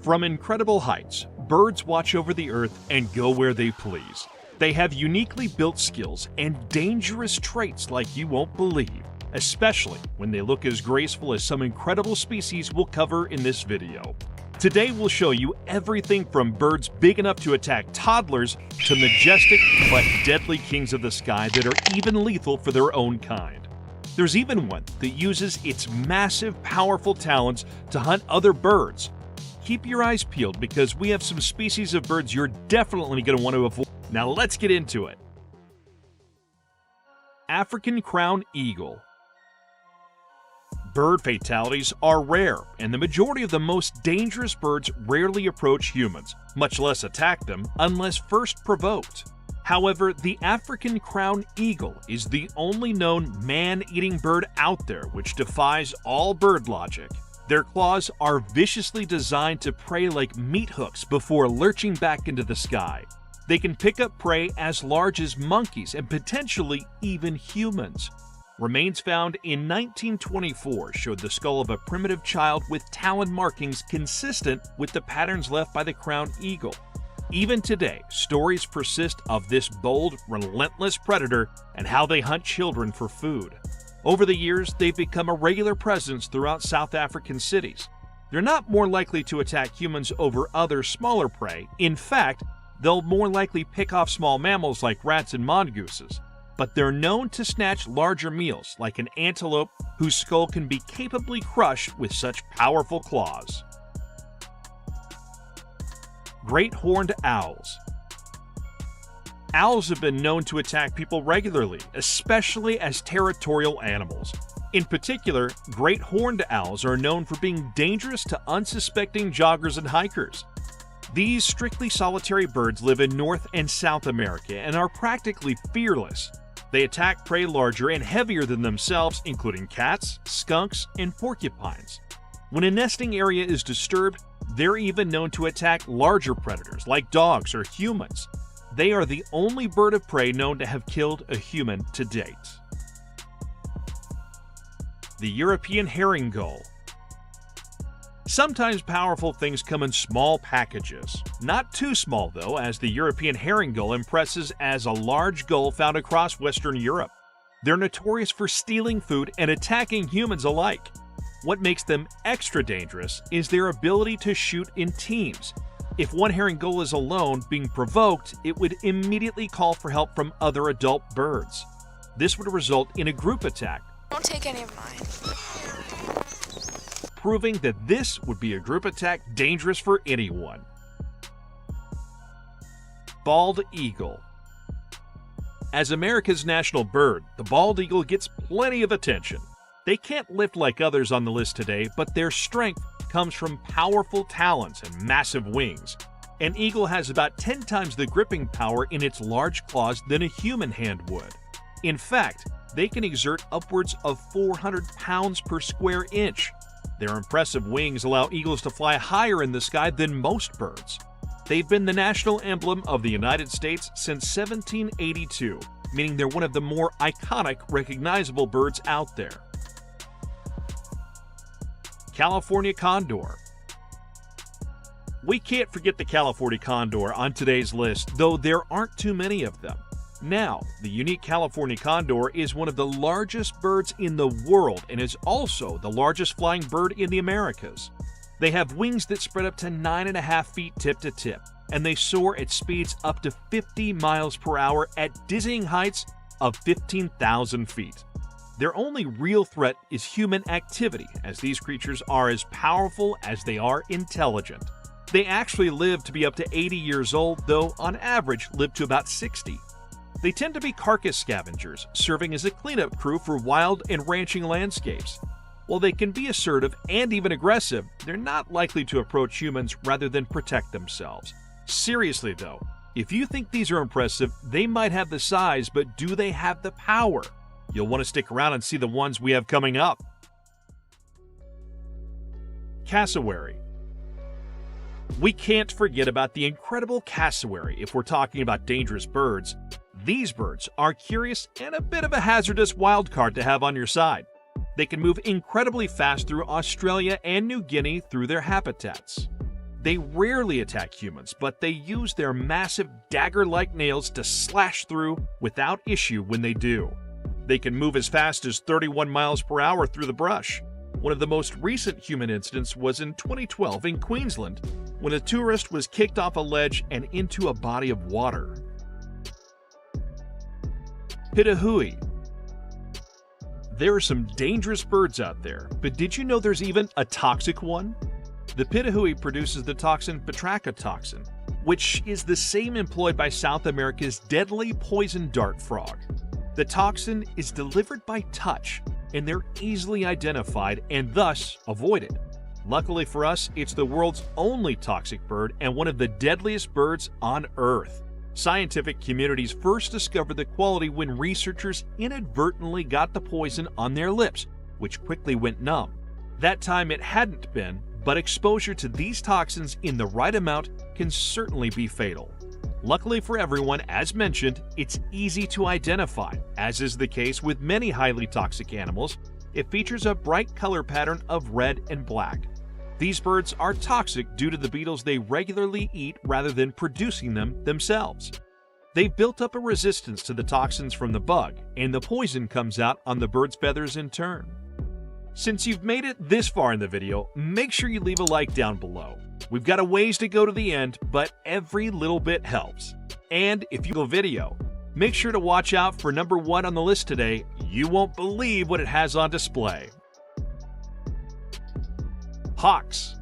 From incredible heights, birds watch over the earth and go where they please. They have uniquely built skills and dangerous traits like you won't believe, especially when they look as graceful as some incredible species we'll cover in this video. Today we'll show you everything from birds big enough to attack toddlers to majestic but deadly kings of the sky that are even lethal for their own kind. There's even one that uses its massive, powerful talons to hunt other birds. Keep your eyes peeled because we have some species of birds you're definitely going to want to avoid. Now let's get into it. African crown eagle. Bird fatalities are rare, and the majority of the most dangerous birds rarely approach humans, much less attack them unless first provoked. However, the African crown eagle is the only known man-eating bird out there which defies all bird logic. Their claws are viciously designed to prey like meat hooks before lurching back into the sky. They can pick up prey as large as monkeys and potentially even humans. Remains found in 1924 showed the skull of a primitive child with talon markings consistent with the patterns left by the crown eagle. Even today, stories persist of this bold, relentless predator and how they hunt children for food. Over the years, they've become a regular presence throughout South African cities. They're not more likely to attack humans over other smaller prey. In fact, they'll more likely pick off small mammals like rats and mongooses. But they're known to snatch larger meals like an antelope whose skull can be capably crushed with such powerful claws. Great horned owls. Owls have been known to attack people regularly, especially as territorial animals. In particular, great horned owls are known for being dangerous to unsuspecting joggers and hikers. These strictly solitary birds live in North and South America and are practically fearless. They attack prey larger and heavier than themselves, including cats, skunks, and porcupines. When a nesting area is disturbed, they're even known to attack larger predators like dogs or humans. They are the only bird of prey known to have killed a human to date. The European herring gull. Sometimes powerful things come in small packages. Not too small though, as the European herring gull impresses as a large gull found across Western Europe. They're notorious for stealing food and attacking humans alike. What makes them extra dangerous is their ability to shoot in teams. If one herring gull is alone being provoked, it would immediately call for help from other adult birds. This would result in a group attack. Don't take any of mine. Proving that this would be a group attack dangerous for anyone. Bald eagle. As America's national bird, the bald eagle gets plenty of attention. They can't lift like others on the list today, but their strength comes from powerful talons and massive wings. An eagle has about 10 times the gripping power in its large claws than a human hand would. In fact, they can exert upwards of 400 pounds per square inch. Their impressive wings allow eagles to fly higher in the sky than most birds. They've been the national emblem of the United States since 1782, meaning they're one of the more iconic, recognizable birds out there. California condor. We can't forget the California condor on today's list, though there aren't too many of them. Now, the unique California condor is one of the largest birds in the world and is also the largest flying bird in the Americas. They have wings that spread up to 9.5 feet tip to tip, and they soar at speeds up to 50 miles per hour at dizzying heights of 15,000 feet. Their only real threat is human activity, as these creatures are as powerful as they are intelligent. They actually live to be up to 80 years old, though on average live to about 60. They tend to be carcass scavengers, serving as a cleanup crew for wild and ranching landscapes. While they can be assertive and even aggressive, they're not likely to approach humans rather than protect themselves. Seriously though, if you think these are impressive, they might have the size, but do they have the power? You'll want to stick around and see the ones we have coming up. Cassowary. We can't forget about the incredible cassowary if we're talking about dangerous birds. These birds are curious and a bit of a hazardous wild card to have on your side. They can move incredibly fast through Australia and New Guinea through their habitats. They rarely attack humans, but they use their massive dagger-like nails to slash through without issue when they do. They can move as fast as 31 miles per hour through the brush. One of the most recent human incidents was in 2012 in Queensland, when a tourist was kicked off a ledge and into a body of water. Pitahui. There are some dangerous birds out there, but did you know there's even a toxic one? The pitahui produces the toxin batrachotoxin, which is the same employed by South America's deadly poison dart frog. The toxin is delivered by touch, and they're easily identified and thus avoided. Luckily for us, it's the world's only toxic bird and one of the deadliest birds on Earth. Scientific communities first discovered the quality when researchers inadvertently got the poison on their lips, which quickly went numb. That time it hadn't been, but exposure to these toxins in the right amount can certainly be fatal. Luckily for everyone, as mentioned, it's easy to identify. As is the case with many highly toxic animals, it features a bright color pattern of red and black. These birds are toxic due to the beetles they regularly eat rather than producing them themselves. They've built up a resistance to the toxins from the bug, and the poison comes out on the bird's feathers in turn. Since you've made it this far in the video, make sure you leave a like down below. We've got a ways to go to the end, but every little bit helps. And if you go video, make sure to watch out for number 1 on the list today. You won't believe what it has on display. Hawks.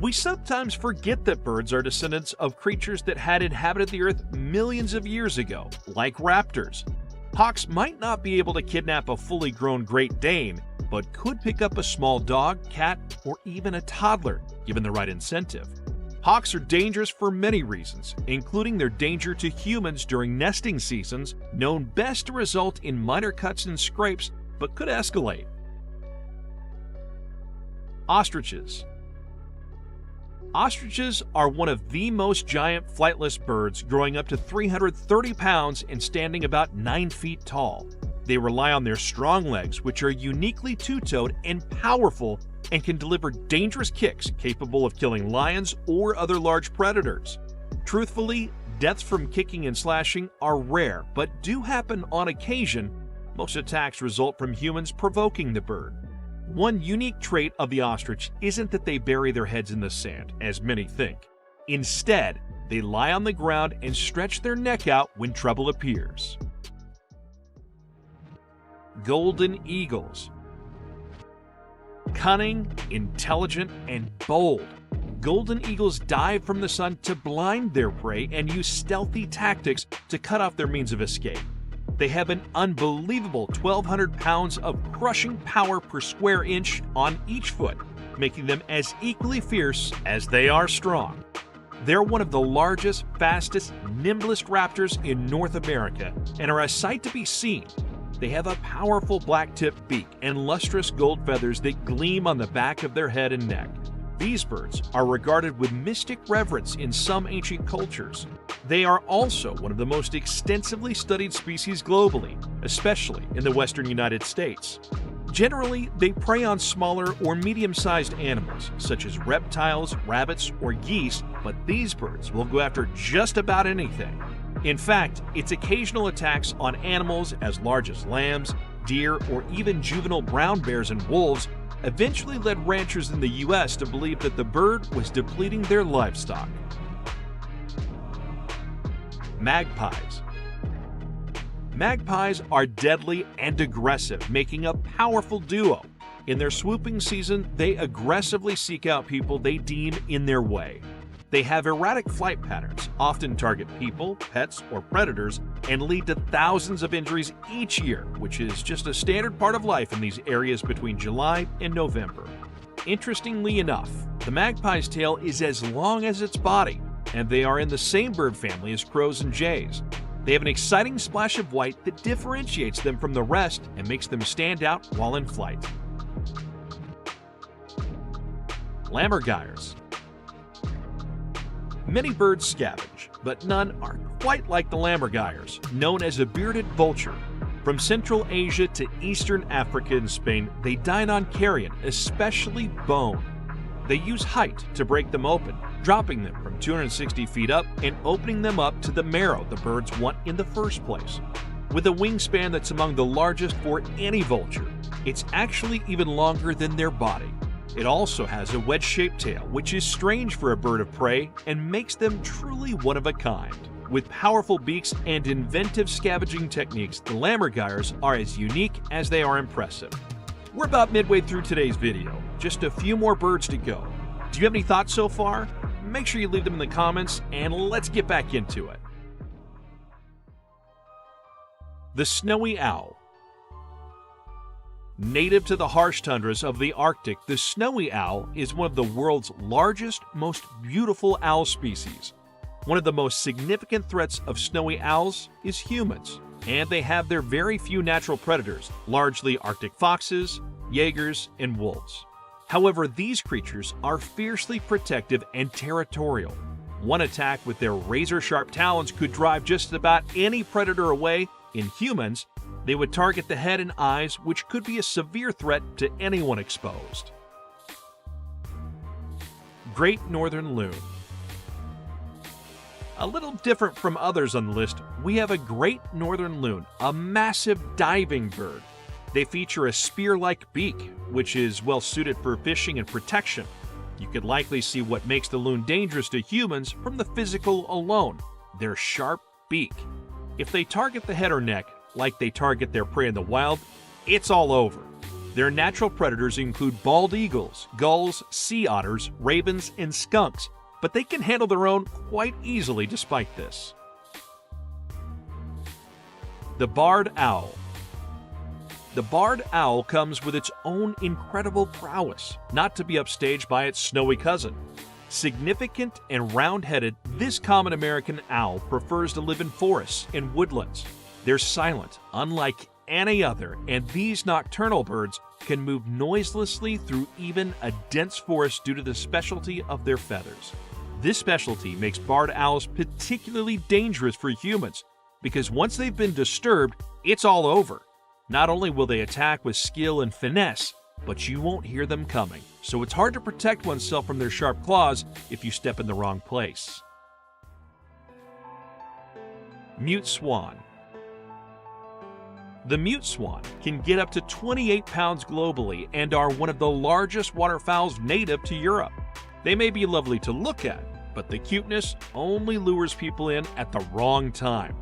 We sometimes forget that birds are descendants of creatures that had inhabited the earth millions of years ago, like raptors. Hawks might not be able to kidnap a fully grown Great Dane, but could pick up a small dog, cat, or even a toddler, given the right incentive. Hawks are dangerous for many reasons, including their danger to humans during nesting seasons, known best to result in minor cuts and scrapes, but could escalate. Ostriches. Ostriches are one of the most giant flightless birds, growing up to 330 pounds and standing about 9 feet tall. They rely on their strong legs, which are uniquely two-toed and powerful and can deliver dangerous kicks capable of killing lions or other large predators. Truthfully, deaths from kicking and slashing are rare, but do happen on occasion. Most attacks result from humans provoking the bird. One unique trait of the ostrich isn't that they bury their heads in the sand, as many think. Instead, they lie on the ground and stretch their neck out when trouble appears. Golden eagles. Cunning, intelligent, and bold, golden eagles dive from the sun to blind their prey and use stealthy tactics to cut off their means of escape. They have an unbelievable 1,200 pounds of crushing power per square inch on each foot, making them as equally fierce as they are strong. They're one of the largest, fastest, nimblest raptors in North America and are a sight to be seen. They have a powerful black-tipped beak and lustrous gold feathers that gleam on the back of their head and neck. These birds are regarded with mystic reverence in some ancient cultures. They are also one of the most extensively studied species globally, especially in the western United States. Generally, they prey on smaller or medium-sized animals, such as reptiles, rabbits, or geese, but these birds will go after just about anything. In fact, its occasional attacks on animals as large as lambs, deer, or even juvenile brown bears and wolves eventually led ranchers in the U.S. to believe that the bird was depleting their livestock. Magpies. Magpies are deadly and aggressive, making a powerful duo. In their swooping season, they aggressively seek out people they deem in their way. They have erratic flight patterns, often target people, pets, or predators, and lead to thousands of injuries each year, which is just a standard part of life in these areas between July and November. Interestingly enough, the magpie's tail is as long as its body, and they are in the same bird family as crows and jays. They have an exciting splash of white that differentiates them from the rest and makes them stand out while in flight. Lammergeiers. Many birds scavenge, but none are quite like the lammergeiers, known as a bearded vulture. From Central Asia to Eastern Africa and Spain, they dine on carrion, especially bone. They use height to break them open, dropping them from 260 feet up and opening them up to the marrow the birds want in the first place. With a wingspan that's among the largest for any vulture, it's actually even longer than their body. It also has a wedge-shaped tail, which is strange for a bird of prey and makes them truly one of a kind. With powerful beaks and inventive scavenging techniques, the lammergeiers are as unique as they are impressive. We're about midway through today's video, just a few more birds to go. Do you have any thoughts so far? Make sure you leave them in the comments and let's get back into it. The snowy owl. Native to the harsh tundras of the Arctic, the snowy owl is one of the world's largest, most beautiful owl species. One of the most significant threats of snowy owls is humans, and they have their very few natural predators, largely Arctic foxes, jaegers, and wolves. However, these creatures are fiercely protective and territorial. One attack with their razor-sharp talons could drive just about any predator away. In humans, they would target the head and eyes, which could be a severe threat to anyone exposed. Great Northern Loon. A little different from others on the list, we have a great northern loon, a massive diving bird. They feature a spear-like beak, which is well suited for fishing and protection. You could likely see what makes the loon dangerous to humans from the physical alone, their sharp beak. If they target the head or neck, like they target their prey in the wild, it's all over. Their natural predators include bald eagles, gulls, sea otters, ravens, and skunks, but they can handle their own quite easily despite this. The barred owl. The barred owl comes with its own incredible prowess, not to be upstaged by its snowy cousin. Significant and round-headed, this common American owl prefers to live in forests and woodlands. They're silent, unlike any other, and these nocturnal birds can move noiselessly through even a dense forest due to the specialty of their feathers. This specialty makes barred owls particularly dangerous for humans, because once they've been disturbed, it's all over. Not only will they attack with skill and finesse, but you won't hear them coming, so it's hard to protect oneself from their sharp claws if you step in the wrong place. Mute swan. The mute swan can get up to 28 pounds globally and are one of the largest waterfowls native to Europe. They may be lovely to look at, but the cuteness only lures people in at the wrong time.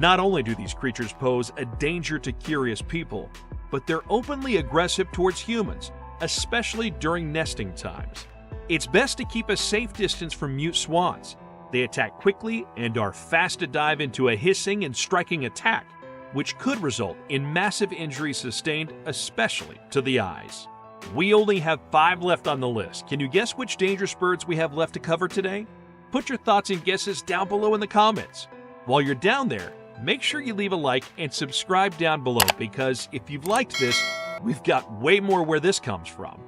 Not only do these creatures pose a danger to curious people, but they're openly aggressive towards humans, especially during nesting times. It's best to keep a safe distance from mute swans. They attack quickly and are fast to dive into a hissing and striking attack, which could result in massive injuries sustained, especially to the eyes. We only have 5 left on the list. Can you guess which dangerous birds we have left to cover today? Put your thoughts and guesses down below in the comments. While you're down there, make sure you leave a like and subscribe down below, because if you've liked this, we've got way more where this comes from.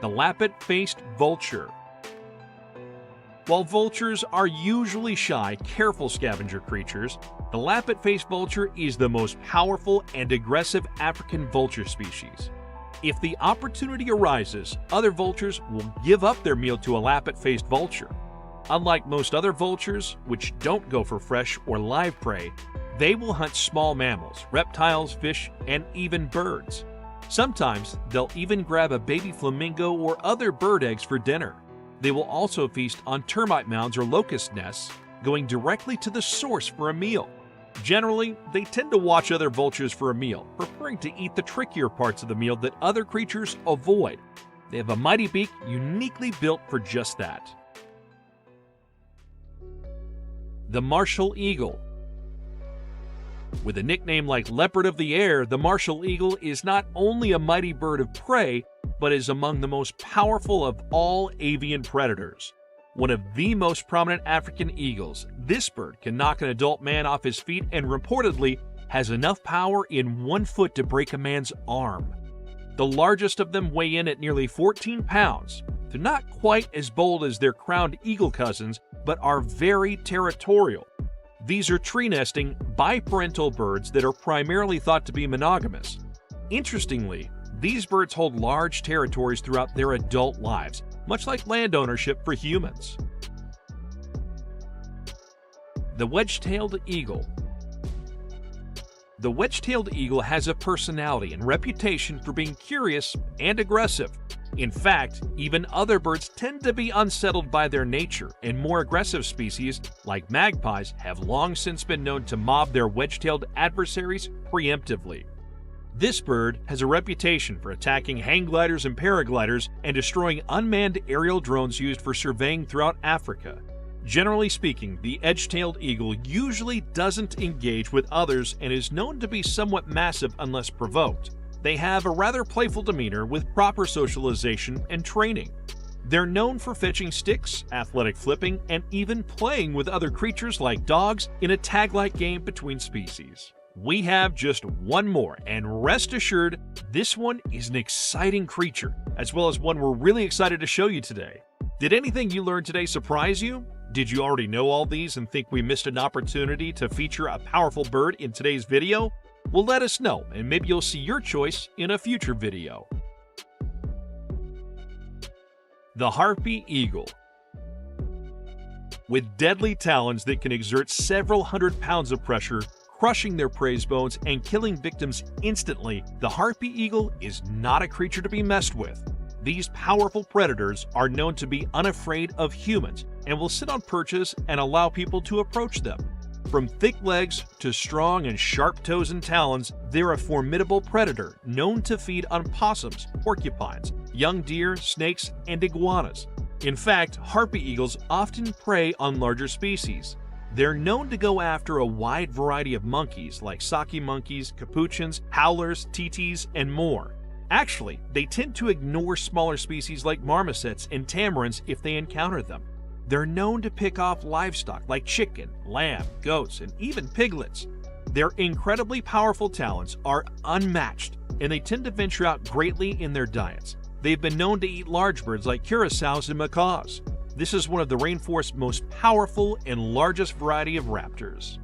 The lappet-faced vulture. While vultures are usually shy, careful scavenger creatures, the lappet-faced vulture is the most powerful and aggressive African vulture species. If the opportunity arises, other vultures will give up their meal to a lappet-faced vulture. Unlike most other vultures, which don't go for fresh or live prey, they will hunt small mammals, reptiles, fish, and even birds. Sometimes they'll even grab a baby flamingo or other bird eggs for dinner. They will also feast on termite mounds or locust nests, going directly to the source for a meal. Generally, they tend to watch other vultures for a meal, preferring to eat the trickier parts of the meal that other creatures avoid. They have a mighty beak uniquely built for just that. The martial eagle. With a nickname like leopard of the air, the martial eagle is not only a mighty bird of prey, but is among the most powerful of all avian predators. One of the most prominent African eagles, this bird can knock an adult man off his feet and reportedly has enough power in 1 foot to break a man's arm. The largest of them weigh in at nearly 14 pounds. They're not quite as bold as their crowned eagle cousins, but are very territorial. These are tree-nesting, biparental birds that are primarily thought to be monogamous. Interestingly, These birds hold large territories throughout their adult lives, much like land ownership for humans. The wedge-tailed eagle. The wedge-tailed eagle has a personality and reputation for being curious and aggressive. In fact, even other birds tend to be unsettled by their nature, and more aggressive species, like magpies, have long since been known to mob their wedge-tailed adversaries preemptively. This bird has a reputation for attacking hang gliders and paragliders and destroying unmanned aerial drones used for surveying throughout Africa. Generally speaking, the edge-tailed eagle usually doesn't engage with others and is known to be somewhat massive unless provoked. They have a rather playful demeanor with proper socialization and training. They're known for fetching sticks, athletic flipping, and even playing with other creatures like dogs in a tag-like game between species. We have just one more, and rest assured, this one is an exciting creature, as well as one we're really excited to show you today. Did anything you learned today surprise you? Did you already know all these and think we missed an opportunity to feature a powerful bird in today's video? Well, let us know, and maybe you'll see your choice in a future video. The harpy eagle. With deadly talons that can exert several hundred pounds of pressure, crushing their prey's bones and killing victims instantly, the harpy eagle is not a creature to be messed with. These powerful predators are known to be unafraid of humans and will sit on perches and allow people to approach them. From thick legs to strong and sharp toes and talons, they're a formidable predator known to feed on possums, porcupines, young deer, snakes, and iguanas. In fact, harpy eagles often prey on larger species. They're known to go after a wide variety of monkeys like saki monkeys, capuchins, howlers, titis, and more. Actually, they tend to ignore smaller species like marmosets and tamarins if they encounter them. They're known to pick off livestock like chicken, lamb, goats, and even piglets. Their incredibly powerful talons are unmatched, and they tend to venture out greatly in their diets. They've been known to eat large birds like curassows and macaws. This is one of the rainforest's most powerful and largest variety of raptors.